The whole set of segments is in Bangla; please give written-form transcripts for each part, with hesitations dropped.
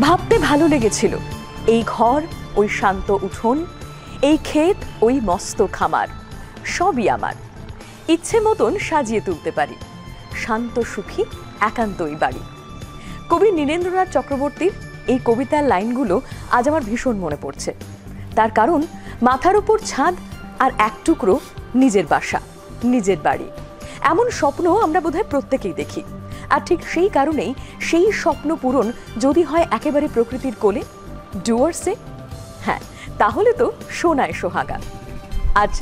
ভাবতে ভালো লেগেছিল, এই ঘর, ওই শান্ত উঠোন, এই ক্ষেত, ওই মস্ত খামার, সবই আমার। ইচ্ছে মতন সাজিয়ে তুলতে পারি, শান্ত সুখী একান্তই বাড়ি। কবি নীরেন্দ্রনাথ চক্রবর্তীর এই কবিতার লাইনগুলো আজ আমার ভীষণ মনে পড়ছে। তার কারণ, মাথার উপর ছাদ আর এক টুকরো নিজের বাসা, নিজের বাড়ি, এমন স্বপ্ন আমরা বোধহয় প্রত্যেকেই দেখি। আর ঠিক সেই কারণেই সেই স্বপ্ন পূরণ যদি হয় একেবারে প্রকৃতির কোলে, ডুয়ার্সে, হ্যাঁ, তাহলে তো সোনায় সোহাগা। আজ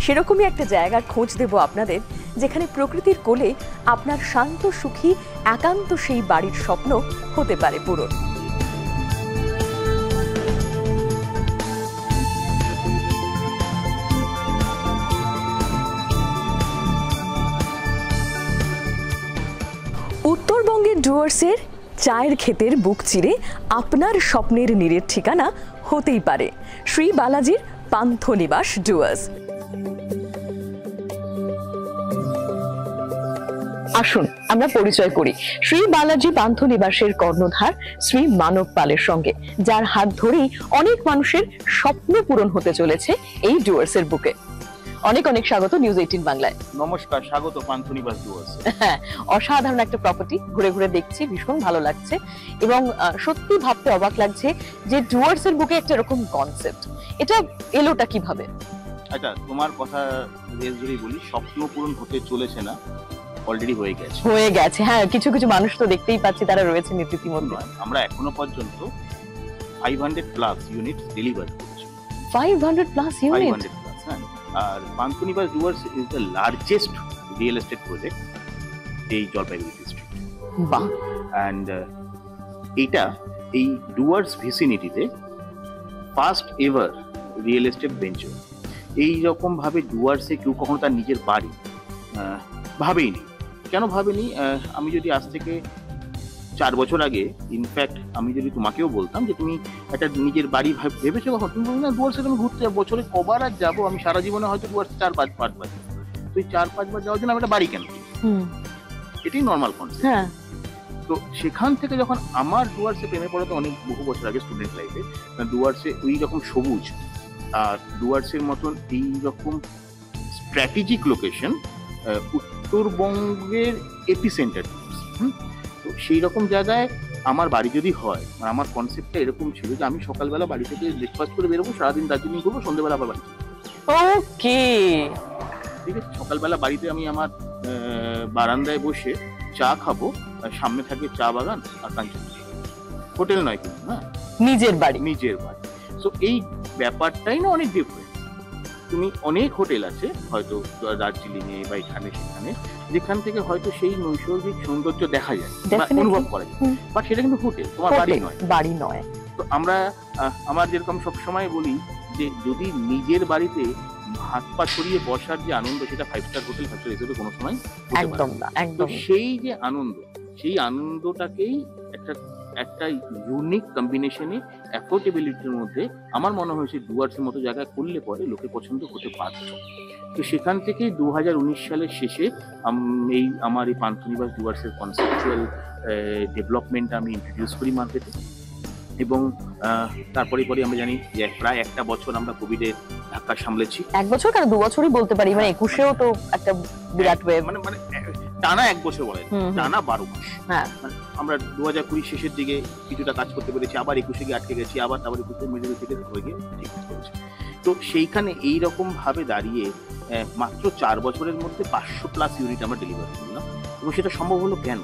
সেরকমই একটা জায়গার খোঁজ দেব আপনাদের, যেখানে প্রকৃতির কোলে আপনার শান্ত সুখী একান্ত সেই বাড়ির স্বপ্ন হতে পারে পূরণ। উত্তরবঙ্গের ডুয়ার্সের চায়ের ক্ষেতের বুক চিরে আপনার স্বপ্নের নীড়ের ঠিকানা হতেই পারে শ্রী বালাজির পান্থনিবাস ডুয়ার্স। আসুন আমরা পরিচয় করি শ্রী বালাজি পান্থনিবাসের কর্ণধার শ্রী মানব পালের সঙ্গে, যার হাত ধরেই অনেক মানুষের স্বপ্ন পূরণ হতে চলেছে এই ডুয়ার্সের বুকে। অনেক অনেক স্বাগত নিউজ 18 বাংলায়। নমস্কার, স্বাগত পান্থনিবাস ডুয়ার্স। হ্যাঁ, অসাধারণ একটা প্রপার্টি, ঘুরে ঘুরে দেখছি, ভীষণ ভালো লাগছে এবং সত্যি ভাবতে অবাক লাগছে যে ডুয়ার্সের বুকে একটা এরকম কনসেপ্ট, এটা এলোটা কিভাবে? আচ্ছা, তোমার কথা যদি বলি, স্বপ্ন পূরণ হতে চলেছে না, অলরেডি হয়ে গেছে। হ্যাঁ, কিছু কিছু মানুষ তো দেখতেই পাচ্ছি তারা রয়েছে ইতিমধ্যে। আমরা এখনো পর্যন্ত 500 প্লাস ইউনিট ডেলিভার করেছি। 500 প্লাস ইউনিট? 500 প্লাস, হ্যাঁ। আর Panthanibas Dooars is the largest real estate project এই জলপাইগুড়ি ডিস্ট্রিক্ট। বাহ। অ্যান্ড এটা এই ডুয়ার্স ভিসিনিটিতে first ever real estate venture. এইরকম ভাবে ডুয়ার্সে কেউ কখনো তার নিজের বাড়ি ভাবেইনি। কেন ভাবেনি? আমি যদি আজ থেকে 4 বছর আগে, ইনফ্যাক্ট আমি যদি তোমাকেও বলতাম যে তুমি একটা নিজের বাড়ি ভেবেছো কখন, তুমি বলবে না ডুয়ার্সে আমি ঘুরতে যাবো, বছরে কবার আর যাবো, আমি সারা জীবনে হয়তো ডুয়ার্সে 4-5 বার। তো এই 4-5 বার যাওয়ার জন্য আমি একটা বাড়ি কেন? এটাই নর্মাল কনসেপ্ট। হ্যাঁ। তো সেখান থেকে যখন আমার ডুয়ার্সে প্রেমে পড়ে, তো অনেক বহু বছর আগে স্টুডেন্ট লাইফে, ডুয়ার্সে ওই রকম সবুজ আর ডুয়ার্সের মতন এই রকম স্ট্র্যাটেজিক লোকেশন উত্তরবঙ্গের এপিসেন্টার। তো সেই রকম জায়গায় আমার বাড়ি যদি হয়, আমার কনসেপ্টটা এরকম ছিল যে আমি সকালবেলা বাড়ি থেকে ব্রেকফাস্ট করে বেরোবো, সারাদিন দার্জিলিং করবো, সন্ধ্যেবেলা আবার বাড়ি। ওকে, ঠিক আছে। সকালবেলা বাড়িতে আমি আমার বারান্দায় বসে চা খাবো, আর সামনে থাকবে চা বাগান আর কাঞ্চন, হোটেল নয় কিন্তু, হ্যাঁ, নিজের বাড়ি। সো এই ব্যাপারটাই না অনেক ডিফারেন্ট। তুমি অনেক হোটেল আছে হয়তো দার্জিলিং এ বা এখানে সেখানে, যেখান থেকে হয়তো সেই নৈসর্গিক সৌন্দর্য দেখা যায় বা অনুভব করা যায়, বাট সেটা কিন্তু হোটেল, তোমার বাড়ি নয়। তো আমার যেরকম সবসময় বলি যে যদি নিজের বাড়িতে হাত পা ছড়িয়ে বসার যে আনন্দ, সেটা 5 স্টার হোটেল, 5 স্টার রিসোর্টে কোনো সময় একদম না। একদম সেই যে আনন্দ, সেই আনন্দটাকেই একটা ইউনিক কম্বিনেশনে অ্যাফোর্ডেবিলিটির মধ্যে আমার মনে হয়েছে ডুয়ার্সের মতো জায়গায় করলে পরে লোকে পছন্দ হতে পারত। তো সেখান থেকে 2019 সালের শেষে আমার এই পান্থনিবাস ডুয়ার্সের কনসেপচুয়াল ডেভেলপমেন্ট আমি ইন্ট্রোডিউস করি মার্কেটে। এবং তারপরে আমরা জানি যে প্রায় একটা বছর আমরা কোভিডের ধাক্কা সামলেছি। 1 বছর কেন 2 বছরই বলতে পারি, মানে 21এও তো একটা বিরাট ওয়েভ, মানে টানা 1 বছর বলে, টানা 12 মাস। হ্যাঁ, আমরা 2020 শেষের দিকে কিছুটা কাজ করতে পেরেছি, আবার 21 গিয়ে আটকে গেছি, আবার 21 মেজরিটি থেকে হয়ে গিয়ে ঠিক করেছি। তো সেইখানে এইরকম ভাবে দাঁড়িয়ে মাত্র 4 বছরের মধ্যে 500 প্লাস ইউনিট আমরা ডেলিভারি করলাম। এবং সেটা সম্ভব হলো কেন?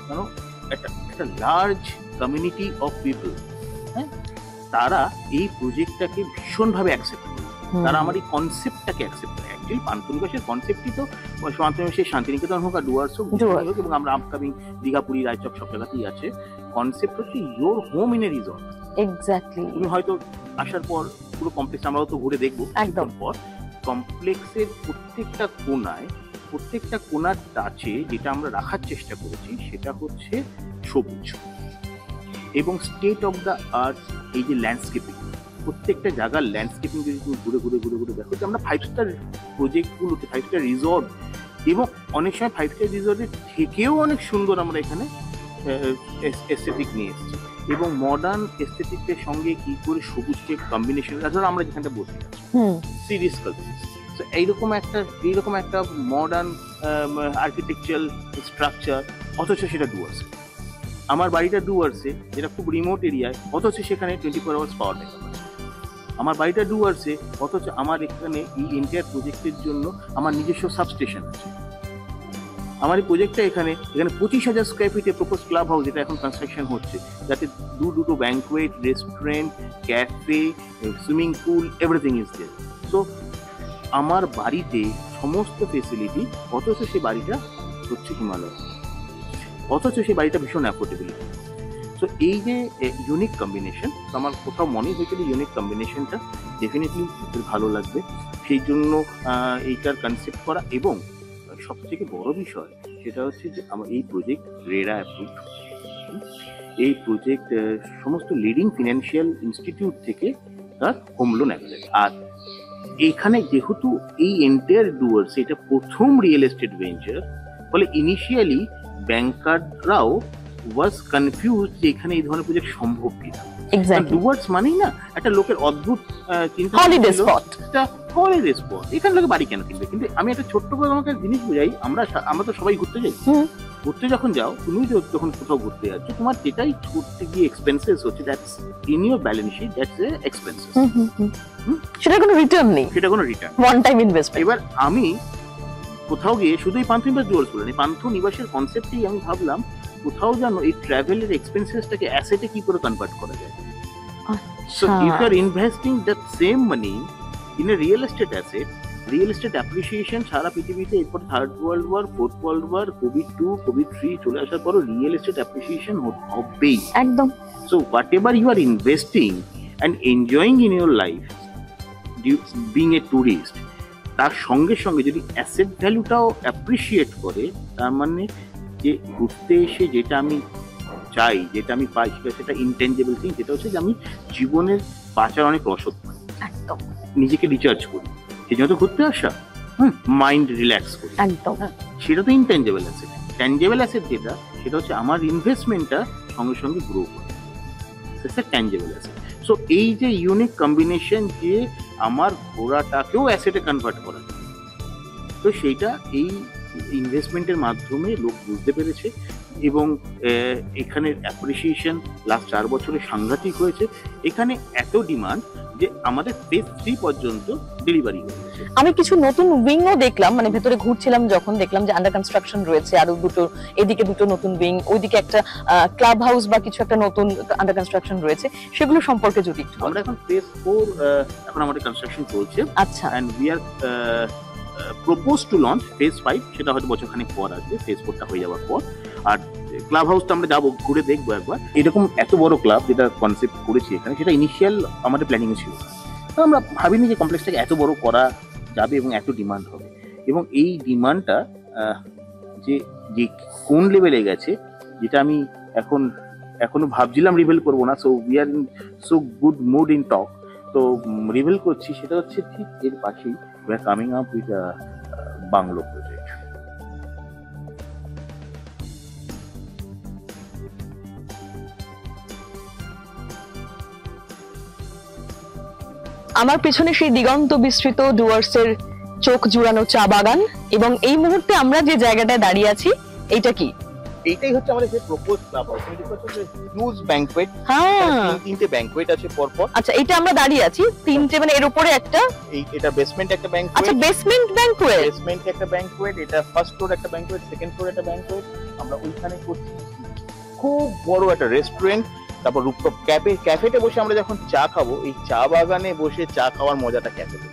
কারণ একটা লার্জ কমিউনিটি অফ পিপল, হ্যাঁ, তারা এই প্রজেক্টটাকে ভীষণভাবে অ্যাকসেপ্ট করে, তারা আমার এই কনসেপ্টটাকে অ্যাকসেপ্ট করে। অ্যাকচুয়ালি পান্থনিবাসের কনসেপ্টই তো পান্থনিবাসের শান্তিনিকেতন হোক আর ডুয়ার্স হোক, এবং আমরা আপকামিং দীঘা, পুরী, রায়চক সব জায়গাতেই আছে। কনসেপ্ট হচ্ছে your home in a resort. Exactly. তুমি হয়তো আসার পর পুরো কমপ্লেক্স আমরাও তো ঘুরে দেখবো, একদম পর কমপ্লেক্সের প্রত্যেকটা কোনার টাচে যেটা আমরা রাখার চেষ্টা করেছি সেটা হচ্ছে সবুজ এবং স্টেট অফ দ্য আর্ট। এই যে ল্যান্ডস্কেপিং, প্রত্যেকটা জায়গার ল্যান্ডস্কেপিং যদি তুমি ঘুরে দেখো, যে আমরা 5 স্টার প্রজেক্টগুলোতে, 5 স্টার রিসর্ট, এবং অনেক সময় 5 স্টার রিসর্টের থেকেও অনেক সুন্দর আমরা এখানে এস্থেটিক নিয়ে এসেছি। এবং মডার্ন এস্থেটিকের সঙ্গে কি করে সবুজকে কম্বিনেশন, ধরো আমরা যেখানটা বসে আছি সিরিজ কালচার, তো এইরকম একটা মডার্ন আর্কিটেকচারাল স্ট্রাকচার, অথচ সেটা ডুয়ার্সে। আমার বাড়িটা ডুয়ার্সে, যেটা খুব রিমোট এরিয়ায়, অথচ সেখানে 24 আওয়ার্স পাওয়ার ব্যাকআপ আছে। আমার বাড়িটা ডুয়ার্সে, অথচ আমার এখানে এই এন্টায়ার প্রজেক্টের জন্য আমার নিজস্ব সাবস্টেশন আছে। আমার এই প্রজেক্টটা এখানে 25,000 স্কোয়ার ফিটে প্রপোজ ক্লাব হাউস, যেটা এখন কনস্ট্রাকশন হচ্ছে, যাতে দুটো banquet, restaurant, cafe, swimming pool, everything is there. So আমার বাড়িতে সমস্ত ফেসিলিটি, অথচ সেই বাড়িটা হচ্ছে হিমালয়, অথচ সেই বাড়িটা ভীষণ অ্যাফোর্ডেবল। সো এই যে ইউনিক কম্বিনেশন, আমার কোথাও মনে হয়েছিল ইউনিক কম্বিনেশনটা ডেফিনেটলি ভালো লাগবে, সেই জন্য এইটার কনসেপ্ট করা। এবং সব থেকে বড় বিষয় সেটা হচ্ছে যে আমার এই প্রজেক্ট রেরা অ্যাপ্রুভ, এই প্রজেক্ট সমস্ত লিডিং ফিনান্সিয়াল ইনস্টিটিউট থেকে তার হোম লোন অ্যাভেলেবল। আর এখানে যেহেতু এই এন্টায়ার ডুয়ার্স এটা প্রথম রিয়েল এস্টেট ভেঞ্চার, ফলে ইনিশিয়ালি ব্যাংকাররাও ওয়াজ কনফিউজ যে এখানে এই ধরনের প্রজেক্ট সম্ভব কিনা। ডুয়ার্স মানেই না একটা লোকের অদ্ভুত চিন্তা, হলিডে স্পট, হলিডে স্পট, এখানে লোকে বাড়ি কেন কিনবে? কিন্তু আমি একটা ছোট্ট করে আমাকে জিনিস বোঝাই, আমরা তো সবাই ঘুরতে যাই, ঘুরতে যখন যাও, তুমি যখন কোথাও ঘুরতে যাচ্ছ, তোমার যেটাই ঘুরতে গিয়ে এক্সপেন্সেস হচ্ছে, that's in your balance sheet, that's a expenses, সেটা কোনো রিটার্ন নেই, সেটা কোনো রিটার্ন, ওয়ান টাইম ইনভেস্টমেন্ট। এবার আমি কোথাও গিয়ে শুধু এই পান্থ নিবাস ডুয়ার্স বলেন, এই পান্থ নিবাসের কনসেপ্টেই আমি ভাবলাম কোথাও যেন এই ট্রাভেলের এক্সপেন্সেসটাকে অ্যাসেটে কি করে কনভার্ট করা যায়। So if you are investing that same money in a real estate asset, real estate appreciation সারা পৃথিবীতে, এরপর third world war, fourth world war, Covid two, Covid three চলে আসার পরও রিয়েল এস্টেট অ্যাপ্রিসিয়েশন হবেই একদম। So whatever you are investing and enjoying in your life, being a tourist, তার সঙ্গে সঙ্গে যদি অ্যাসেট ভ্যালুটাও অ্যাপ্রিসিয়েট করে, তার মানে যে ঘুরতে এসে যেটা আমি চাই, যেটা আমি পাই, সেটা ইনটেনজিবল থিং, যেটা হচ্ছে যে আমি জীবনের বাঁচার অনেক রসদ পাই, একদম নিজেকে রিচার্জ করি, সেই জন্য তো ঘুরতে আসা, মাইন্ড রিল্যাক্স করি, একদম। সেটা তো ইনটেনজিবল অ্যাসেট। ট্যানজিবল অ্যাসেট যেটা, সেটা হচ্ছে আমার ইনভেস্টমেন্টটা সঙ্গে সঙ্গে গ্রো করে, সেটা ট্যানজিবল অ্যাসেট। সো এই যে ইউনিক কম্বিনেশন, যে আমার ঘোরাটাকেও অ্যাসেটে কনভার্ট করা, তো সেইটা এই ইনভেস্টমেন্টের মাধ্যমে লোক বুঝতে পেরেছে। এবং এখানের অ্যাপ্রিসিয়েশন লাস্ট 4 বছরে সাংঘাতিক হয়েছে। এখানে এত ডিমান্ড যে আমাদের ফেজ 3 পর্যন্ত ডেলিভারি হয়েছে। আমি কিছু নতুন উইংও দেখলাম, মানে ভেতরে ঘুরছিলাম যখন দেখলাম যে আন্ডার কনস্ট্রাকশন রয়েছে আরো দুটো, এদিকে দুটো নতুন উইং, ওইদিকে একটা ক্লাব হাউস বা কিছু একটা নতুন আন্ডার কনস্ট্রাকশন রয়েছে, সেগুলো সম্পর্কে যদি একটু। আমরা এখন ফেজ 4 এখন আমাদের কনস্ট্রাকশন চলছে। আচ্ছা। And we are propose to launch phase 5, সেটা হয়তো বছরখানেক পর আসবে, ফেজ 4টা হয়ে যাওয়ার পর। আর ক্লাব হাউসটা আমরা যাবো, ঘুরে দেখবো একবার। এরকম এত বড় ক্লাব যেটা কনসেপ্ট করেছি এখানে, সেটা ইনিশিয়াল আমাদের প্ল্যানিং ছিল, তো আমরা ভাবিনি যে কমপ্লেক্সটাকে এত বড় করা যাবে এবং এত ডিমান্ড হবে। এবং এই ডিমান্ডটা যে কোন লেভেলে গেছে, যেটা আমি এখনো ভাবছিলাম রিভিল করবো না, so we are in so good mood ইন টক, তো রিভিল করছি। সেটা হচ্ছে ঠিক এর পাশেই we are coming up with bungalow project. আমার পেছনে সেই দিগন্ত বিস্তৃত ডুয়ার্সের চোখ জুড়ানো চা বাগান, এবং এই মুহূর্তে আমরা যে জায়গাটায় দাঁড়িয়ে আছি, এইটা কি? এইটাই হচ্ছে আমাদের যে propose club house, huge banquet, হ্যাঁ, 3টে ব্যাংকুয়েট আছে পর পর। আচ্ছা, এটা আমরা দাঁড়িয়ে আছি 3টে, মানে এর উপরে একটা, এটা বেসমেন্ট একটা ব্যাংকুয়েট। আচ্ছা, বেসমেন্ট ব্যাংকুয়েট, বেসমেন্ট একটা ব্যাংকুয়েট, এটা ফার্স্ট ফ্লোর একটা ব্যাংকুয়েট, সেকেন্ড ফ্লোর একটা ব্যাংকুয়েট। আমরা ওইখানে করছি খুব বড় একটা রেস্টুরেন্ট, তারপর রুফটপ ক্যাফেতে বসে আমরা যখন চা খাবো, এই চা বাগানে বসে চা খাওয়ার মজাটা ক্যাফেতে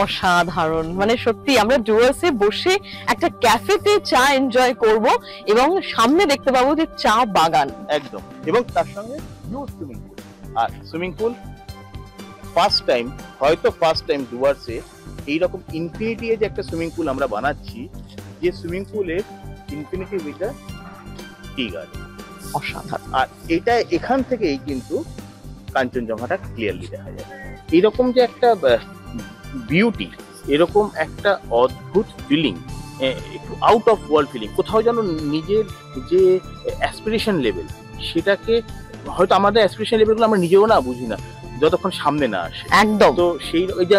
অসাধারণ। মানে সত্যি আমরা ডুয়ার্সে বসে একটা ক্যাফেতে চা এনজয় করব এবং সামনে দেখতে পাবো যে চা বাগান একদম, এবং তার সঙ্গে হিউজ সুইমিং পুল। আর সুইমিং পুল ফার্স্ট টাইম ডুয়ার্সে এইরকম ইনফিনিটি যে একটা সুইমিং পুল আমরা বানাচ্ছি, যে সুইমিং পুলের ইনফিনিটি উইথ টি গার্ডেন। অসাধারণ। আর এটা এখান থেকেই কিন্তু কাঞ্চনজঙ্ঘাটা ক্লিয়ারলি দেখা যায়। এইরকম যে একটা বিউটি, এরকম একটা অদ্ভুত ফিলিং, একটু আউট অফ ওয়ার্ল্ড ফিলিং, কোথাও যেন নিজের যে অ্যাসপিরেশন লেভেল সেটাকে হয়তো আমাদের অ্যাসপিরেশন লেভেলগুলো আমরা নিজেও না বুঝি না যতক্ষণ সামনে না আসে। একদম। তো সেই ওই যে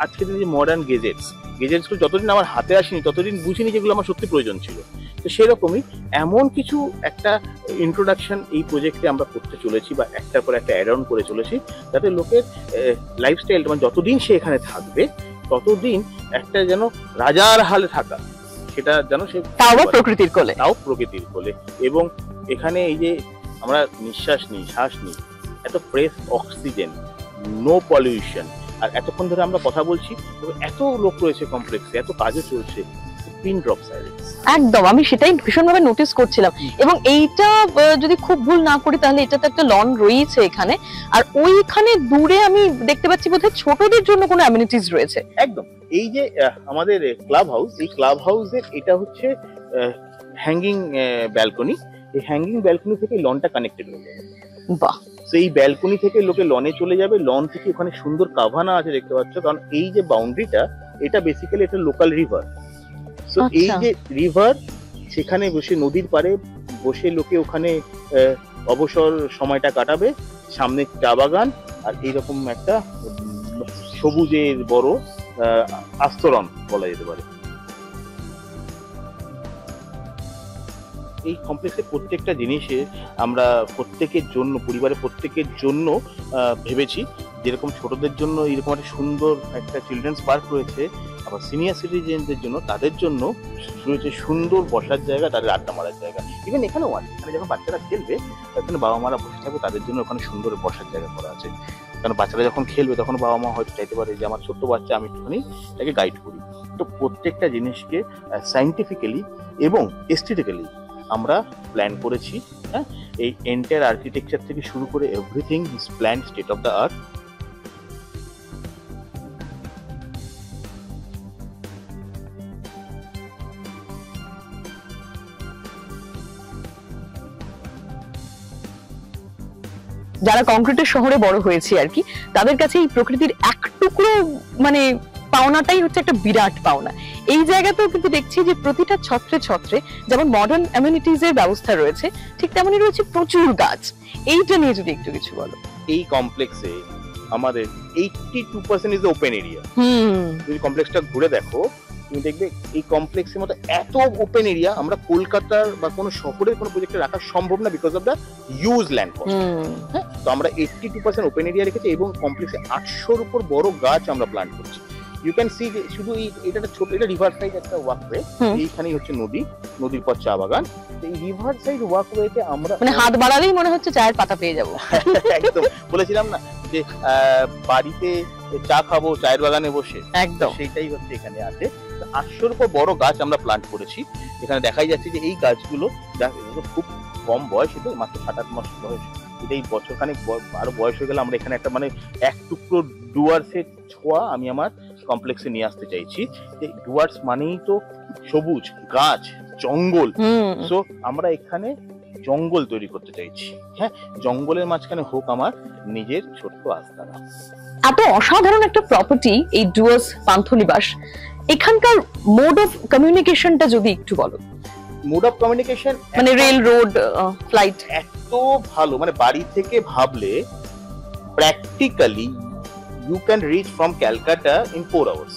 আজকের দিনে যে মডার্ন গেজেটসগুলো যতদিন আমার হাতে আসেনি ততদিন বুঝিনি যেগুলো আমার সত্যি প্রয়োজন ছিল। তো সেরকমই এমন কিছু একটা ইন্ট্রোডাকশন এই প্রজেক্টে আমরা করতে চলেছি বা একটার পর একটা অ্যাড অন করে চলেছি, যাতে লোকের লাইফস্টাইল মানে যতদিন সে এখানে থাকবে ততদিন একটা যেন রাজার হালে থাকা, সেটা যেন সে তাও প্রকৃতির কোলে। এবং এখানে এই যে আমরা নিঃশ্বাস নিই, শ্বাস নিই, এত ফ্রেশ অক্সিজেন, নো পলিউশন, আর এতক্ষণ ধরে আমরা কথা বলছি, এত লোক রয়েছে কমপ্লেক্সে, এত কাজও চলছে, পিন ড্রপ সাইলেন্স। একদম, আমি সেটাই ভীষণভাবে নোটিস করছিলাম। এবং এইটা যদি খুব ভুল না করি তাহলে এটাতে একটা লন রয়েছে এখানে, আর ওইখানে দূরে আমি দেখতে পাচ্ছি বোধহয় ছোটদের জন্য কোনো অ্যামিনিটিস রয়েছে। একদম, এই যে আমাদের ক্লাব হাউস, এই ক্লাব হাউসের এটা হচ্ছে হ্যাঙ্গিং ব্যালকনি। এই হ্যাঙ্গিং ব্যালকনি থেকে লনটা কানেক্টেড হয়ে যাবে। বাহ। তো এই ব্যালকনি থেকে লোকে লনে চলে যাবে, লন থেকে ওখানে সুন্দর কাভানা আছে দেখতে পাচ্ছ, কারণ এই যে বাউন্ডারিটা এটা বেসিক্যালি একটা লোকাল রিভার। তো এই যে রিভার, সেখানে বসে নদীর পাড়ে বসে লোকে ওখানে অবসর সময়টা কাটাবে, সামনে চা বাগান আর এইরকম একটা সবুজের বড় আস্তরণ বলা যেতে পারে। এই কমপ্লেক্সের প্রত্যেকটা জিনিসে আমরা প্রত্যেকের জন্য, পরিবারের প্রত্যেকের জন্য ভেবেছি। যেরকম ছোটদের জন্য এরকম একটা সুন্দর একটা চিলড্রেন্স পার্ক রয়েছে, আবার সিনিয়র সিটিজেনদের জন্য তাদের জন্য রয়েছে সুন্দর বসার জায়গা, তাদের আড্ডা মারার জায়গা। ইভেন এখানেও আছে, এখানে যখন বাচ্চারা খেলবে তখন বাবা মারা বসে থাকবে, তাদের জন্য ওখানে সুন্দর বসার জায়গা করা আছে। কারণ বাচ্চারা যখন খেলবে তখন বাবা মা হয়তো চাইতে পারে যে আমার ছোট্ট বাচ্চা, আমি একটুখানি তাকে গাইড করি। তো প্রত্যেকটা জিনিসকে সায়েন্টিফিক্যালি এবং এস্থেটিক্যালি আমরা প্ল্যান করেছি। হ্যাঁ, এই এন্টায়ার আর্কিটেকচার থেকে শুরু করে everything is plan state of the art. যারা কংক্রিটের শহরে বড় হয়েছে আর কি, তাদের কাছে এই প্রকৃতির এক টুকরো মানে পাওনাটাই হচ্ছে একটা বিরাট পাওনা। এই জায়গাতেও কিন্তু দেখছি যে প্রতিটা ছত্রে ছত্রে যেমন মডার্ন অ্যামিনিটিজ এর ব্যবস্থা রয়েছে, ঠিক তেমনই রয়েছে প্রচুর গাছ। এইটা নিয়ে যদি একটু কিছু বলো। এই কমপ্লেক্সে আমাদের 82% ইজ ওপেন এরিয়া। যদি কমপ্লেক্সটা ঘুরে দেখো তুমি দেখবে এই কমপ্লেক্সের মতো এত ওপেন এরিয়া আমরা কলকাতার বা কোনো শহরের কোনো প্রজেক্টে রাখা সম্ভব না, because of the use land cost. হ্যাঁ, তো আমরা 82% ওপেন এরিয়া রেখেছি এবং কমপ্লেক্সে 800-র উপর বড় গাছ আমরা প্ল্যান্ট করছি। ইউ ক্যান সি যে শুধু এটা ছোট, এটা রিভার সাইড একটা ওয়াকওয়ে, এইখানেই হচ্ছে নদী, নদীর পর চা বাগান। এই রিভার সাইড ওয়াকওয়েতে আমরা মানে হাত বাড়ালেই মনে হচ্ছে চায়ের পাতা পেয়ে যাবো। একদম, বলেছিলাম না যে বাড়িতে চা খাবো চায়ের বাগানে বসে, একদম সেইটাই হচ্ছে এখানে আছে। 800-র উপর বড় গাছ আমরা প্ল্যান্ট করেছি। এখানে দেখাই যাচ্ছে যে এই গাছগুলো খুব কম বয়স, এটা মাত্র 7-8 মাস বয়স। এটা এই বছরখানেক আরো বয়স হয়ে গেলে আমরা এখানে একটা মানে এক টুকরো ডুয়ার্সের ছোঁয়া আমি আমার কমপ্লেক্সে নিয়ে আসতে চাইছি। এই ডুয়ার্স মানেই তো সবুজ, গাছ, জঙ্গল। সো আমরা এখানে জঙ্গল তৈরি করতে চাইছি। হ্যাঁ, জঙ্গলের মাঝখানে হোক আমার নিজের ছোট্ট আস্তানা। এত অসাধারণ একটা প্রপার্টি এই ডুয়ার্স পান্থনিবাস, এখানকার মোড অফ কমিউনিকেশনটা যদি একটু বলো। মোড অফ কমিউনিকেশন মানে রেল, রোড, ফ্লাইট এত ভালো, মানে বাড়ি থেকে ভাবলে practically you can reach from Calcutta in 4 hours.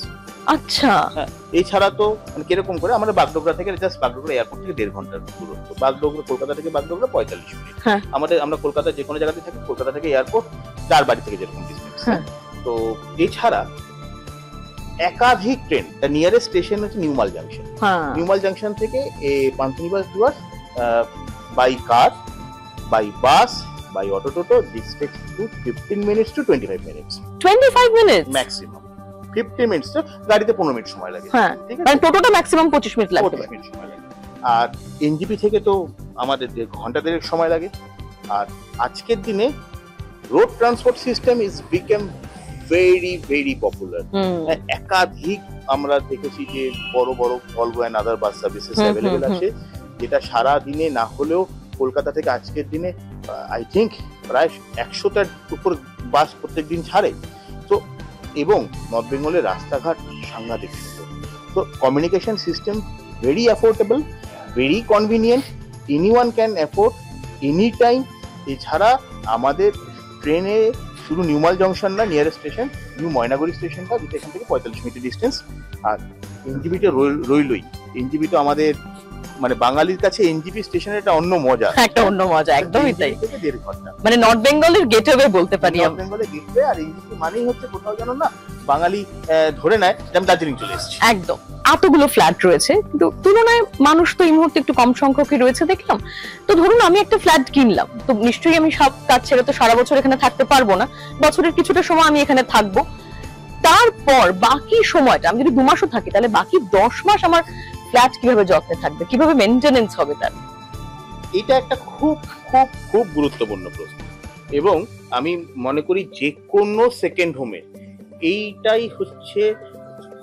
আচ্ছা, হ্যাঁ, এছাড়া তো মানে কিরকম করে আমাদের বাগডোগরা থেকে, জাস্ট বাগডোগরা এয়ারপোর্ট থেকে 1.5 ঘন্টার দূরত্ব। বাগডোগরা, কলকাতা থেকে বাগডোগরা 45 মিনিট। আমরা কলকাতার যে কোনো জায়গাতে থাকি, কলকাতা থেকে এয়ারপোর্ট 4 বাড়ি থেকে যেরকম ডিস্টেন্স। তো এছাড়া একাধিক ট্রেন, দ্য নিয়ারেস্ট স্টেশন হচ্ছে নিউমাল জাংশন। নিউমাল জাংশন থেকে Panthanibas Dooars by car, by bus, by auto toto, this takes to 15 minutes to 25 minutes। 25 minutes maximum. 15 minutes, গাড়িতে 15 মিনিট সময় লাগে। ঠিক আছে, মানে টোটোটা ম্যাক্সিমাম 25 মিনিট লাগে। 25 মিনিট সময় লাগে। আর এনজিপি থেকে তো আমাদের ঘন্টা দেড়েক সময় লাগে। আর আজকের দিনে road transport system is become very very popular. একাধিক আমরা দেখেছি যে বড় বড় Volvo and other bus services available আছে, যেটা সারা দিনে না হলেও কলকাতা থেকে আজকের দিনে আই থিঙ্ক প্রায় 100টার উপর বাস প্রত্যেক দিন ছাড়ে। তো এবং নর্থ বেঙ্গলের রাস্তাঘাট সাংঘাতিক সুন্দর। তো communication system very affordable, very convenient, anyone can afford, any time. এছাড়া আমাদের ট্রেনে শুধু নিউমাল জংশন না, নিয়ারেস্ট স্টেশন নিউ ময়নাগুড়ি স্টেশনটা, যেটা এখান থেকে 45 মিনিট ডিস্টেন্স। আর এনজিপিটা রইলই। এনজিপি তো আমাদের মানে বাঙালির কাছে এনজিপি স্টেশনের একটা অন্য মজা, একটা অন্য মজা, একদমই তাই। NGP থেকে 1.5 ঘন্টা মানে নর্থ বেঙ্গলের গেটওয়ে বলতে পারি নর্থ বেঙ্গলে গেটওয়ে। আর এনজিপি মানেই হচ্ছে কোথাও যেন না বাঙালি ধরে নেয় যে আমি দার্জিলিং চলে এসেছি। একদম। এতগুলো ফ্ল্যাট রয়েছে, কিন্তু তুলনায় মানুষ তো এই মুহূর্তে একটু কম সংখ্যকই রয়েছে দেখলাম। তো ধরুন আমি একটা ফ্ল্যাট কিনলাম, তো নিশ্চয়ই আমি সব কাজ ছেড়ে তো সারা বছর এখানে থাকতে পারবো না, বছরের কিছুটা সময় আমি এখানে থাকবো। তারপর বাকি সময়টা আমি যদি 2 মাসও থাকি, তাহলে বাকি 10 মাস আমার ফ্ল্যাট কিভাবে যত্নে থাকবে, কিভাবে মেইনটেনেন্স হবে তার? এটা একটা খুব খুব খুব গুরুত্বপূর্ণ প্রশ্ন, এবং আমি মনে করি যে কোনো সেকেন্ড হোমে এইটাই হচ্ছে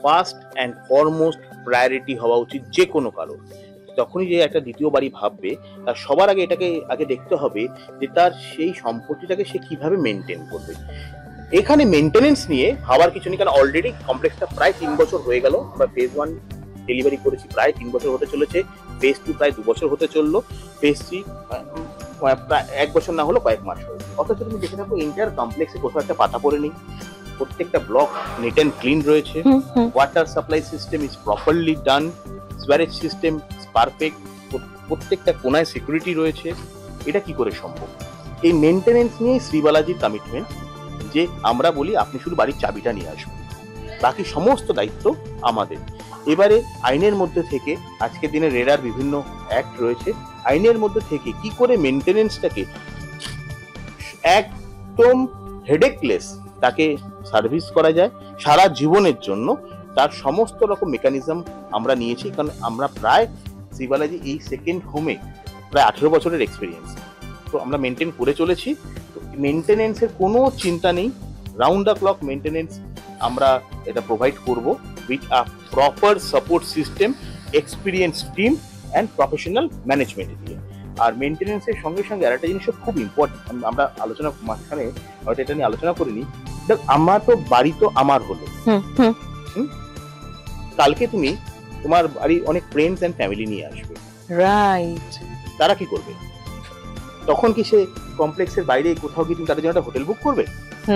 ফার্স্ট অ্যান্ড ফরমোস্ট প্রায়োরিটি হওয়া উচিত যে কোনো কারো। যখনই যে একটা দ্বিতীয় বাড়ি ভাববে, তার সবার আগে এটাকে আগে দেখতে হবে যে তার সেই সম্পত্তিটাকে সে কিভাবে মেনটেন করবে। এখানে মেনটেনেন্স নিয়ে ভাবার কিছু নেই, কারণ অলরেডি কমপ্লেক্সটা প্রায় 3 বছর হয়ে গেল। আমরা ফেজ 1 ডেলিভারি করেছি, প্রায় 3 বছর হতে চলেছে। ফেজ 2 প্রায় 2 বছর হতে চললো। ফেজ 3 প্রায় 1 বছর না হলো কয়েক মাস হয়েছে। অথচ তুমি দেখে থাকো এন্টায়ার কমপ্লেক্সে কোথাও একটা পাতা পড়ে নেই। প্রত্যেকটা ব্লক নিট অ্যান্ড ক্লিন রয়েছে। Water supply system is properly done, Suarez system is perfect, প্রত্যেকটা কোনায় সিকিউরিটি রয়েছে। এটা কি করে সম্ভব? এই মেনটেনেন্স নিয়ে শ্রীবালাজির কমিটমেন্ট, যে আমরা বলি আপনি শুধু বাড়ির চাবিটা নিয়ে আসবেন, বাকি সমস্ত দায়িত্ব আমাদের। এবারে আইনের মধ্যে থেকে, আজকের দিনে রেডার বিভিন্ন অ্যাক্ট রয়েছে, আইনের মধ্যে থেকে কি করে মেনটেনেন্সটাকে একদম হেডেকলেস তাকে সার্ভিস করা যায় সারা জীবনের জন্য, তার সমস্ত রকম মেকানিজম আমরা নিয়েছি। কারণ আমরা প্রায় শ্রীবালাজি এই সেকেন্ড হোমে প্রায় 18 বছরের এক্সপিরিয়েন্স, তো আমরা মেনটেন করে চলেছি। তো মেনটেনেন্সের কোনো চিন্তা নেই, রাউন্ড দ্য ক্লক মেনটেনেন্স আমরা এটা প্রোভাইড করব with a proper support system, experience team and professional management দিয়ে। আর মেনটেনেন্সের সঙ্গে সঙ্গে আরেকটা জিনিসও খুব ইম্পর্টেন্ট, আমরা আলোচনা মাঝখানে হয়তো এটা নিয়ে আলোচনা করিনি। দেখ, আমার তো বাড়ি তো আমার হলো, কালকে তুমি তোমার বাড়ি অনেক ফ্রেন্ডস এন্ড ফ্যামিলি নিয়ে আসবে, রাইট? তারা কি করবে? তখন কি সে কমপ্লেক্সের বাইরে কোথাও কি তুমি তাদের জন্য একটা হোটেল বুক করবে?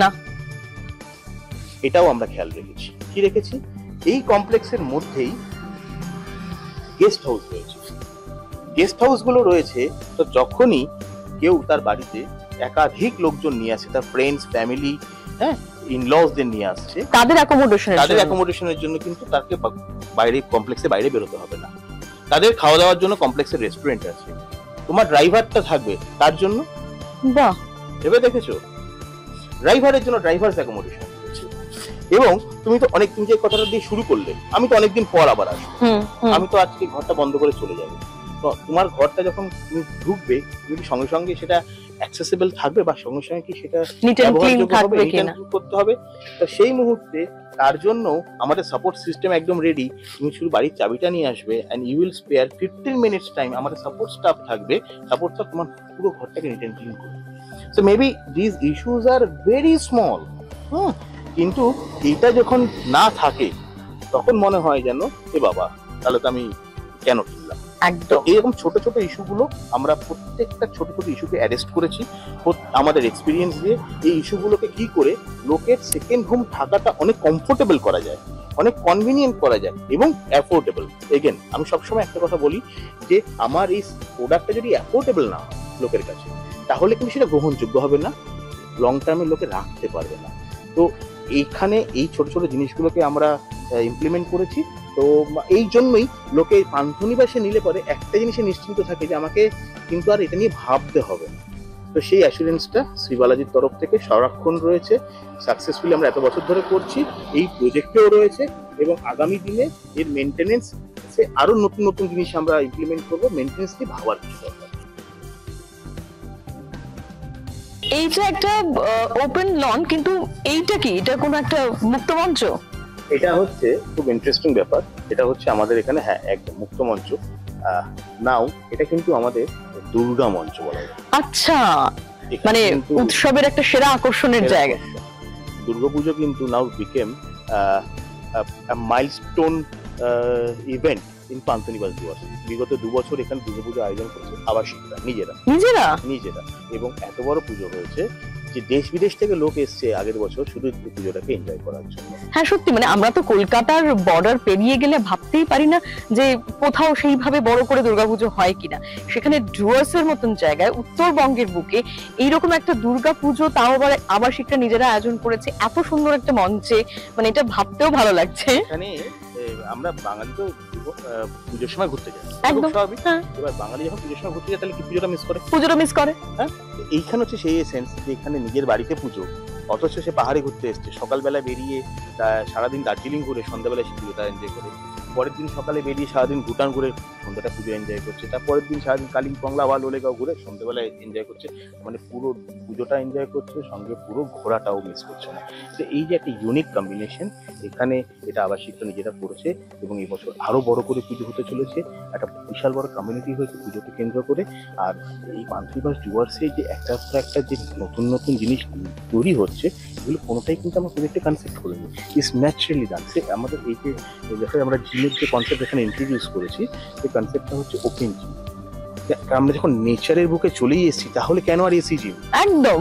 না। এটাও আমরা খেয়াল রেখেছি। কি রেখেছি? এই কমপ্লেক্সের মধ্যেই গেস্ট হাউস রয়েছে। গেস্ট হাউস গুলো রয়েছে, তো যখনই কেউ তার বাড়িতে একাধিক লোকজন নিয়ে আসে, তার ফ্রেন্ডস ফ্যামিলি, হ্যাঁ, ইনলসদের নিয়ে আসছে, তাদের অ্যাকোমোডেশনের জন্য কিন্তু তাকে বাইরে কমপ্লেক্সের বাইরে বেরোতে হবে না। তাদের খাওয়া দাওয়ার জন্য কমপ্লেক্সের রেস্টুরেন্ট আছে। তোমার ড্রাইভারটা থাকবে তার জন্য, বাহ, ভেবে দেখেছো? ড্রাইভারের জন্য ড্রাইভার্স অ্যাকোমোডেশন রয়েছে। এবং তুমি তো অনেক, তুমি যে কথাটা দিয়ে শুরু করলে, আমি তো অনেকদিন পর আবার আসবো, আমি তো আজকে ঘরটা বন্ধ করে চলে যাবো। তো তোমার ঘরটা যখন তুমি ঢুকবে, তুমি সঙ্গে সঙ্গে সেটা অ্যাক্সেসিবল থাকবে, বা সঙ্গে সঙ্গে কি সেটা করতে হবে? তো সেই মুহূর্তে তার জন্য আমাদের সাপোর্ট সিস্টেম একদম রেডি। তুমি শুধু বাড়ির চাবিটা নিয়ে আসবে, and you will spare 15 minutes time. আমাদের সাপোর্ট স্টাফ থাকবে, সাপোর্ট স্টাফ তোমার পুরো ঘরটাকে নিট অ্যান্ড ক্লিন করবে। So maybe this issues are very small, কিন্তু এইটা যখন না থাকে তখন মনে হয় যেন এ বাবা, তাহলে তো আমি কেন কিনলাম। একদম এরকম ছোট ছোট ইস্যুগুলো আমরা প্রত্যেকটা ছোট ছোট ইস্যুকে অ্যারেস্ট করেছি আমাদের এক্সপিরিয়েন্স দিয়ে। এই ইস্যুগুলোকে কি করে লোকের সেকেন্ড হোম থাকাটা অনেক কমফোর্টেবল করা যায়, অনেক কনভিনিয়েন্ট করা যায় এবং অ্যাফোর্ডেবল। এগেন আমি সবসময় একটা কথা বলি যে আমার এই প্রোডাক্টটা যদি অ্যাফোর্ডেবল না হয় লোকের কাছে, তাহলে কিন্তু সেটা গ্রহণযোগ্য হবে না, লং টার্মে লোকে রাখতে পারবে না। তো এইখানে এই ছোট ছোট জিনিসগুলোকে আমরা ইমপ্লিমেন্ট করেছি। তো এই জন্যই লোকে পান্থনিবাসে নিলে পরে একটা জিনিসে নিশ্চিন্ত থাকে যে আমাকে কিন্তু আর এটা নিয়ে ভাবতে হবে না। তো সেই অ্যাসুরেন্সটা শ্রীবালাজির তরফ থেকে সারাক্ষণ রয়েছে। সাকসেসফুলি আমরা এত বছর ধরে করছি, এই প্রজেক্টেও রয়েছে, এবং আগামী দিনে এর মেনটেনেন্স আরো নতুন নতুন জিনিস আমরা ইমপ্লিমেন্ট করবো। মেনটেনেন্স নিয়ে ভাবার কিছু দরকার। এইটা একটা ওপেন লন, কিন্তু এইটা কি? এটা কোনো একটা মুক্ত মঞ্চ? এটা হচ্ছে খুব ইন্টারেস্টিং ব্যাপার। এটা হচ্ছে আমাদের এখানে, হ্যাঁ, একদম মুক্ত মঞ্চ। নাও এটা কিন্তু আমাদের দুর্গা মঞ্চ বলা হয়। আচ্ছা, মানে উৎসবের একটা সেরা আকর্ষণের জায়গা। দুর্গাপুজো কিন্তু now became milestone event in Panthanibas Dooars. বিগত 2 বছর এখানে দুর্গাপুজো আয়োজন করেছে আবাসিকরা নিজেরা নিজেরা, এবং এত বড় পুজো হয়েছে যে দেশ বিদেশ থেকে লোক এসছে আগের বছর শুধু এই পুজোটাকে এনজয় করার জন্য। হ্যাঁ সত্যি, মানে আমরা তো কলকাতার বর্ডার পেরিয়ে গেলে ভাবতেই পারি না যে কোথাও সেইভাবে বড় করে দুর্গাপুজো হয় কিনা। সেখানে ডুয়ার্সের মতন জায়গায় উত্তরবঙ্গের বুকে এইরকম একটা দুর্গাপুজো, তাও আবার আবাসিকরা নিজেরা আয়োজন করেছে এত সুন্দর একটা মঞ্চে, মানে এটা ভাবতেও ভালো লাগছে। এখানে আমরা বাঙালি তো পুজোর সময় ঘুরতে যাই, একদম স্বাভাবিক। হ্যাঁ, এবার বাঙালি যখন পুজোর সময় ঘুরতে যায় তাহলে কি পুজোটা মিস করে? হ্যাঁ, এইখানে হচ্ছে সেই এসেন্স যে এখানে নিজের বাড়িতে পুজো, অথচ সে পাহাড়ে ঘুরতে এসছে, সকালবেলা বেরিয়ে সারাদিন দার্জিলিং ঘুরে সন্ধ্যাবেলায় সে পুজোটা এনজয় করে, পরের দিন সকালে বেরিয়ে সারাদিন ভুটান ঘুরে সন্ধ্যাটা পুজো এনজয় করছে, তারপরের দিন সারাদিন কালিম্পং বা লোলেগাঁও ঘুরে সন্ধ্যাবেলায় এনজয় করছে, মানে পুরো পুজোটা এনজয় করছে, সঙ্গে পুরো ঘোরাটাও মিস করছে না। তো এই যে একটা ইউনিক কম্বিনেশন এখানে, এটা আবাসিকরা নিজেরা করেছে, এবং এবছর আরো বড় করে পুজো হতে চলেছে, একটা বিশাল বড় কমিউনিটি হয়েছে পুজোকে কেন্দ্র করে। আর এই পান্থনিবাস ডুয়ার্সে যে একটা যে নতুন নতুন জিনিস তৈরি হচ্ছে, এগুলো কোনোটাই কিন্তু আমরা প্রজেক্টে কনসেপ্ট করিনি, ইস ন্যাচারালি ডান। আমাদের এই যে যখন আমরা জিমের যে কনসেপ্ট এখানে ইন্ট্রোডিউস করেছি, সেই কনসেপ্টটা হচ্ছে ওপেন জিম। আমরা যখন নেচারের বুকে চলেই এসেছি তাহলে কেন আর এসি জিম? একদম।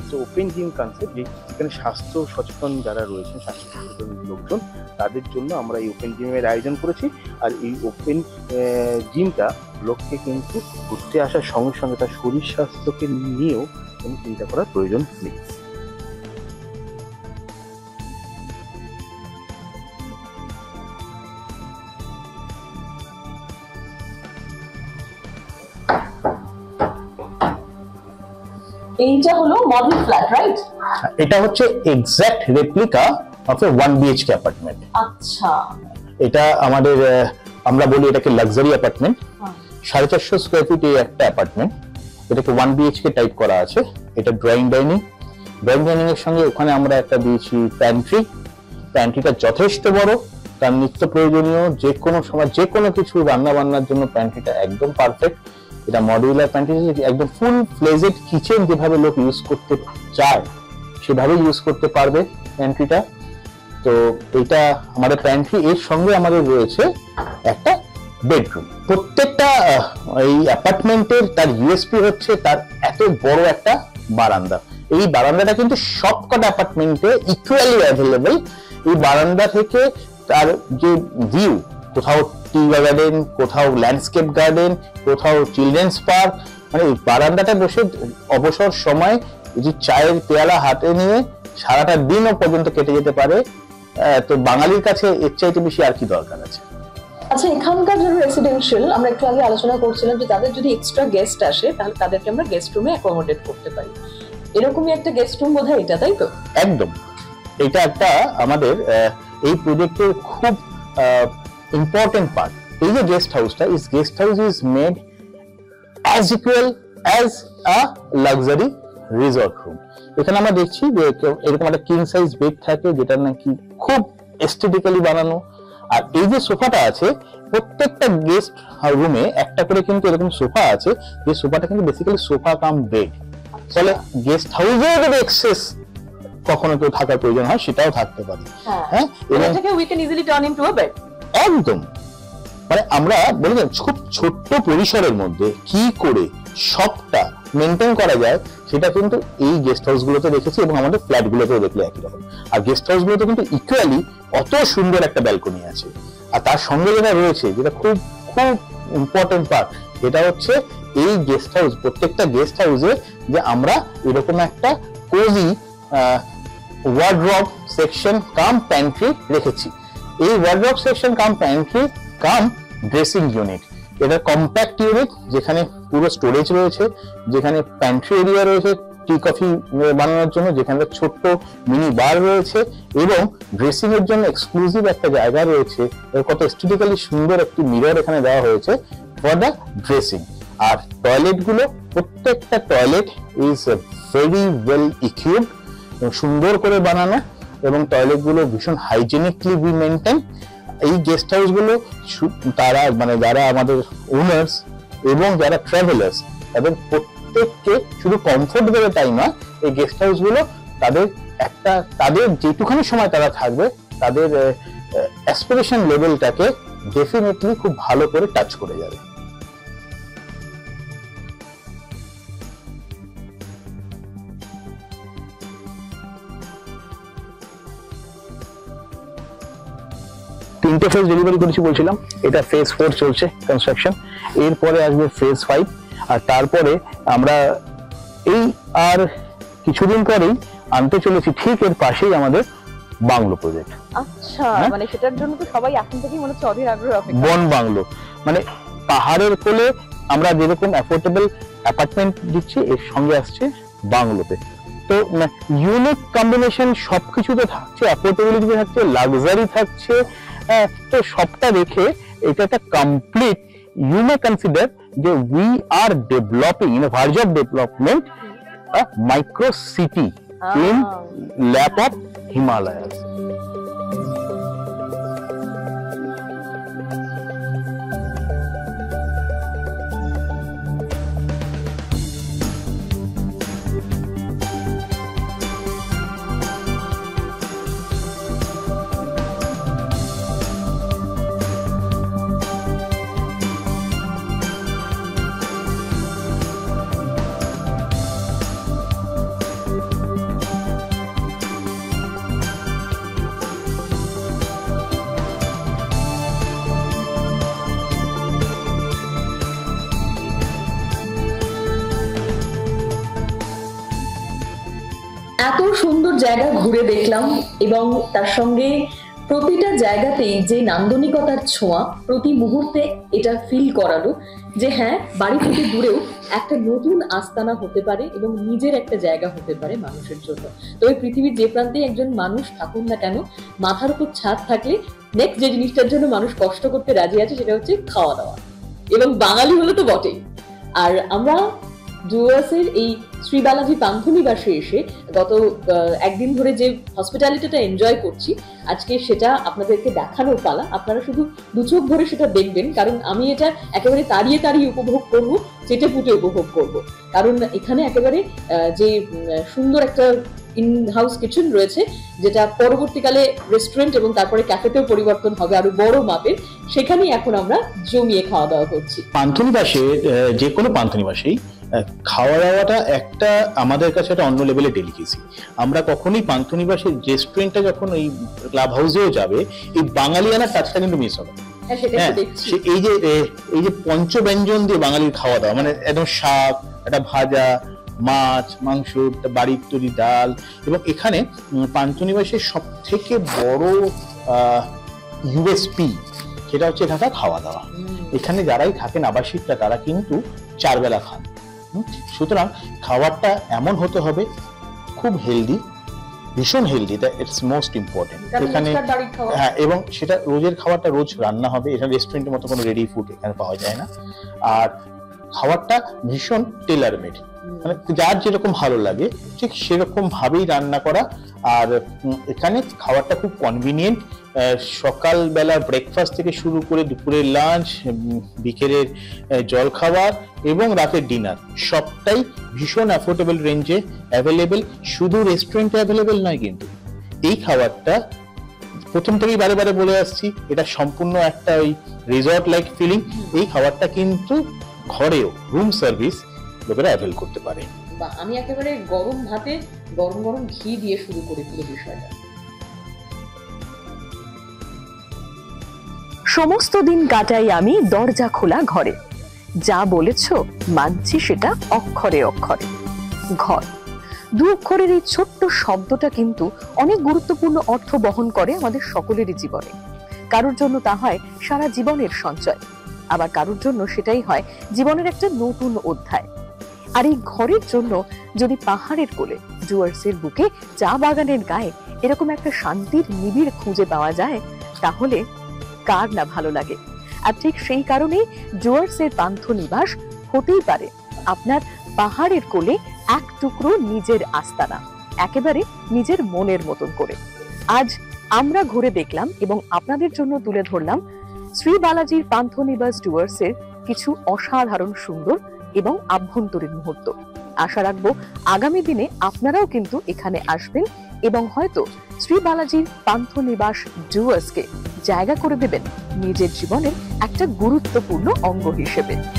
তো ওপেন জিম কনসেপ্ট, যেখানে স্বাস্থ্য সচেতন যারা রয়েছেন, স্বাস্থ্য সচেতন লোকজন, তাদের জন্য আমরা এই ওপেন জিমের আয়োজন করেছি। আর এই ওপেন জিমটা লোককে কিন্তু ঘুরতে আসার সঙ্গে সঙ্গে তার শরীর স্বাস্থ্যকে নিয়েও কোনো চিন্তা করার প্রয়োজন নেই। এইটা হলো মডেল ফ্ল্যাট, রাইট? এটা হচ্ছে exact replica of A 1 BHK apartment. আচ্ছা, এটা আমাদের আমরা বলি এটাকে লাক্সারি অ্যাপার্টমেন্ট। 450 স্কয়ার ফিট এই একটা অ্যাপার্টমেন্ট, এটাকে 1 BHK টাইপ করা আছে। এটা ড্রয়িং ডাইনিং এর সঙ্গে ওখানে আমরা একটা দিয়েছি প্যান্ট্রিটা যথেষ্ট বড়, তার নিত্য প্রয়োজনীয় যে কোনো সময় যে কোনো কিছু রান্না বান্নার জন্য প্যান্ট্রিটা একদম পারফেক্ট। এটা মডিউলার প্যান্ট্রি, একদম ফুল ফ্লেজেড কিচেন যেভাবে লোক ইউজ করতে চায় সেভাবে ইউজ করতে পারবে প্যান্ট্রিটা। তো এটা আমাদের প্যান্ট্রি, এর সঙ্গে আমাদের রয়েছে একটা বেডরুম। প্রত্যেকটা এই অ্যাপার্টমেন্টের তার ইউএসপি হচ্ছে তার এত বড় একটা বারান্দা। এই বারান্দাটা কিন্তু সবকটা অ্যাপার্টমেন্টে ইকুয়ালি অ্যাভেলেবল। এই বারান্দা থেকে তার যে ভিউ, কোথাও টি গার্ডেন, কোথাও ল্যান্ডস্কেপ গার্ডেন, কোথাও চিলড্রেন্স পার্ক, মানে এই বারান্দাটা বসে অবসর সময় যে চায়ের পেয়ালা হাতে নিয়ে সারাটা দিনও পর্যন্ত কেটে যেতে পারে। তো বাঙালির কাছে এর চাইতে বেশি আর কি দরকার আছে? আচ্ছা, এখানকার যারা রেসিডেন্সিয়াল, আমরা একটু আগে আলোচনা করছিলাম যে তাদের যদি এক্সট্রা গেস্ট আসে তাহলে তাদেরকে আমরা গেস্ট রুমে অ্যাকোমোডেট করতে পারি, এরকমই একটা গেস্ট রুম বোধহয় এটা, তাই তো? একদম, এটা একটা আমাদের এই প্রজেক্টের খুব ইম্পর্টেন্ট পার্ট। এই যে guest house is made as equal as a luxury resort room. এখানে আমরা দেখছি যে এরকম একটা কিং সাইজ বেড থাকে, যেটা নাকি খুব এস্থেটিক্যালি বানানো। আর এই যে সোফাটা আছে, প্রত্যেকটা গেস্ট রুমে একটা করে কিন্তু এরকম সোফা আছে, যে সোফাটা কিন্তু বেসিক্যালি সোফা কাম বেড। ফলে গেস্ট হাউসেও যদি এক্সেস কখনো কেউ থাকার প্রয়োজন হয় সেটাও থাকতে পারে। হ্যাঁ, এটাকে we can easily turn into a bed. একদম, মানে আমরা বলি না খুব ছোট্ট পরিসরের মধ্যে কি করে সবটা মেনটেন করা যায়, সেটা কিন্তু এই গেস্ট হাউস গুলোতে দেখেছি, এবং আমাদের ফ্ল্যাট গুলোতেও দেখলে একই রকম। আর গেস্ট হাউস গুলোতে কিন্তু ইকুয়ালি অত সুন্দর একটা ব্যালকনি আছে। আর তার সঙ্গে যেটা রয়েছে, যেটা খুব খুব ইম্পর্টেন্ট পার্ট, এটা হচ্ছে এই গেস্ট হাউস, প্রত্যেকটা গেস্ট হাউসে যে আমরা এরকম একটা কোজি ওয়ার্ড্রপ সেকশন কাম প্যান্ট্রি রেখেছি। এই ওয়ার্ড্রপ সেকশন কাম প্যান্ট্রি কাম ড্রেসিং ইউনিট, এটা কম্প্যাক্ট ইউনিট, যেখানে পুরো স্টোরেজ রয়েছে, যেখানে প্যান্ট্রি এরিয়া রয়েছে টি কফি বানানোর জন্য, যেখানে ছোট্ট মিনি বার রয়েছে, এবং ড্রেসিং এর জন্য এক্সক্লুসিভ একটা জায়গা রয়েছে। কত এস্থেটিক্যালি সুন্দর একটি মিরর এখানে দেওয়া হয়েছে ফর দ্য ড্রেসিং। আর টয়লেট গুলো, প্রত্যেকটা toilet is very well equipped, সুন্দর করে বানানো, এবং টয়লেট গুলো ভীষণ হাইজেনিকলি বি মেনটেন। এই গেস্ট হাউস গুলো তারা মানে যারা আমাদের ওনার্স এবং যারা ট্রাভেলার্স, তাদের প্রত্যেককে শুধু কমফোর্ট দেবে তাই নয়, এই গেস্ট হাউস গুলো তাদের যেটুখানি সময় তারা থাকবে, তাদের অ্যাসপিরেশন লেভেলটাকে ডেফিনেটলি খুব ভালো করে টাচ করে যাবে। তিনটে ফেজ ডেলিভারি করেছি বলছিলাম, এটা ফেজ 4 চলছে কনস্ট্রাকশন, এরপরে আসবে ফেজ 5, আর তারপরে আমরা এই আর কিছুদিন পরেই আনতে চলেছি ঠিক এর পাশেই আমাদের বাংলো প্রজেক্ট। আচ্ছা, মানে সেটার জন্য তো সবাই এখন থেকেই মনে হচ্ছে অধীর আগ্রহ অপেক্ষা। বন বাংলো মানে পাহাড়ের কোলে আমরা যেরকম অ্যাফোর্ডেবল অ্যাপার্টমেন্ট দিচ্ছি, এর সঙ্গে আসছে বাংলোতে। তো ইউনিক কম্বিনেশন সবকিছুতে থাকছে, অ্যাফোর্ডেবিলিটি থাকছে, লাক্সারি থাকছে, তো সবটা রেখে এটা একটা কমপ্লিট, ইউ মে কনসিডার যে we are developing in verge of development micro city in lap of Himalayas. এত সুন্দর জায়গা ঘুরে দেখলাম এবং তার সঙ্গে প্রতিটা জায়গাতেই যে নান্দনিকতার ছোঁয়া প্রতি মুহূর্তে এটা ফিল করালো যে হ্যাঁ, বাড়ি থেকে দূরেও একটা নতুন আস্তানা হতে পারে এবং নিজের একটা জায়গা হতে পারে মানুষের জন্য। তবে পৃথিবীর যে প্রান্তে একজন মানুষ থাকুন না কেন, মাথার উপর ছাদ থাকলে নেক্সট যে জিনিসটার জন্য মানুষ কষ্ট করতে রাজি আছে সেটা হচ্ছে খাওয়া দাওয়া, এবং বাঙালি হলো তো বটেই। আর আমরা ডুয়ার্সের এই শ্রী বালাজি পান্থনিবাসে এসে গত একদিন ধরে যে হসপিটালিটিটা এনজয় করছি, আজকে সেটা আপনাদেরকে দেখানোর পালা। আপনারা শুধু দু চোখ ভরে সেটা দেখবেন, কারণ আমি এটা একেবারে তাড়িয়ে তাড়িয়ে উপভোগ করব, চেটে পুটে উপভোগ করব। কারণ এখানে একেবারে যে সুন্দর একটা ইন হাউস কিচেন রয়েছে, যেটা পরবর্তীকালে রেস্টুরেন্ট এবং তারপরে ক্যাফেতেও পরিবর্তন হবে আরো বড় মাপের, সেখানেই এখন আমরা জমিয়ে খাওয়া দাওয়া করছি। পান্থনিবাসে, যে কোনো পান্থনিবাসেই খাওয়া দাওয়াটা একটা আমাদের কাছে একটা অন্য লেভেলের ডেলিকেসি। আমরা কখনোই পান্থনিবাসের রেস্টুরেন্টটা যখন ওই ক্লাব হাউসেও যাবে, এই বাঙালিয়ানা টাচটা কিন্তু মিস হবে। এই যে পঞ্চব্যঞ্জন দিয়ে বাঙালির খাওয়া দাওয়া, মানে একদম শাক, একটা ভাজা, মাছ, মাংস, বাড়ির তৈরি ডাল, এবং এখানে পান্থনিবাসের সব থেকে বড় ইউএসপি সেটা হচ্ছে এখানকার খাওয়া দাওয়া। এখানে যারাই থাকেন আবাসিকরা, তারা কিন্তু 4 বেলা খান। সুতরাং খাবারটা এমন হতে হবে খুব হেলদি, ভীষণ হেলদি, ইটস মোস্ট ইম্পর্টেন্ট এখানে। হ্যাঁ, এবং সেটা রোজের খাবারটা রোজ রান্না হবে, এখানে রেস্টুরেন্টের মতো কোনো রেডি ফুড এখানে পাওয়া যায় না। আর খাবারটা ভীষণ টেলার মেড, মানে যার যেরকম ভালো লাগে ঠিক সেরকম ভাবেই রান্না করা। আর এখানে খাবারটা খুব কনভিনিয়েন্ট, সকালবেলা ব্রেকফাস্ট থেকে শুরু করে দুপুরের লাঞ্চ, বিকেলের জলখাবার এবং রাতের ডিনার সবটাই ভীষণ অ্যাফোর্ডেবল রেঞ্জে অ্যাভেলেবেল। শুধু রেস্টুরেন্টে অ্যাভেলেবেল নয়, কিন্তু এই খাবারটা প্রথম থেকেই বারে বারে বলে আসছি, এটা সম্পূর্ণ একটা ওই রিসর্ট লাইক ফিলিং। এই খাবারটা কিন্তু ঘরেও রুম সার্ভিস লোকেরা অ্যাভেল করতে পারে। আমি একেবারে গরম ভাতে গরম গরম ঘি দিয়ে শুরু করি পুরো বিষয়টা। সমস্ত দিন কাটাই আমি দরজা খোলা ঘরে, যা বলেছ মানছি সেটা অক্ষরে অক্ষরে। ঘর, 2 অক্ষরের এই ছোট্ট শব্দটা কিন্তু অনেক গুরুত্বপূর্ণ অর্থ বহন করে আমাদের সকলেরই জীবনে। কারোর জন্য তা হয় সারা জীবনের সঞ্চয়, আবার কারোর জন্য সেটাই হয় জীবনের একটা নতুন অধ্যায়। আর এই ঘরের জন্য যদি পাহাড়ের কোলে, ডুয়ার্সের বুকে, চা বাগানের গায়ে এরকম একটা শান্তির নিবিড় খুঁজে পাওয়া যায়, তাহলে কার না ভালো লাগে। আর ঠিক সেই কারণেই ডুয়ার্সের পান্থনিবাস হতেই পারে আপনার পাহাড়ের কোলে এক টুকরো নিজের আস্তানা, একেবারে নিজের মনের মতন করে। আজ আমরা ঘুরে দেখলাম এবং আপনাদের জন্য তুলে ধরলাম শ্রী বালাজির পান্থনিবাস ডুয়ার্সের কিছু অসাধারণ সুন্দর এবং আভ্যন্তরীণ মুহূর্ত। আশা রাখবো আগামী দিনে আপনারাও কিন্তু এখানে আসবেন এবং হয়তো শ্রী বালাজির পান্থনিবাস ডুয়ার্সকে জায়গা করে দেবেন নিজের জীবনের একটা গুরুত্বপূর্ণ অঙ্গ হিসেবে।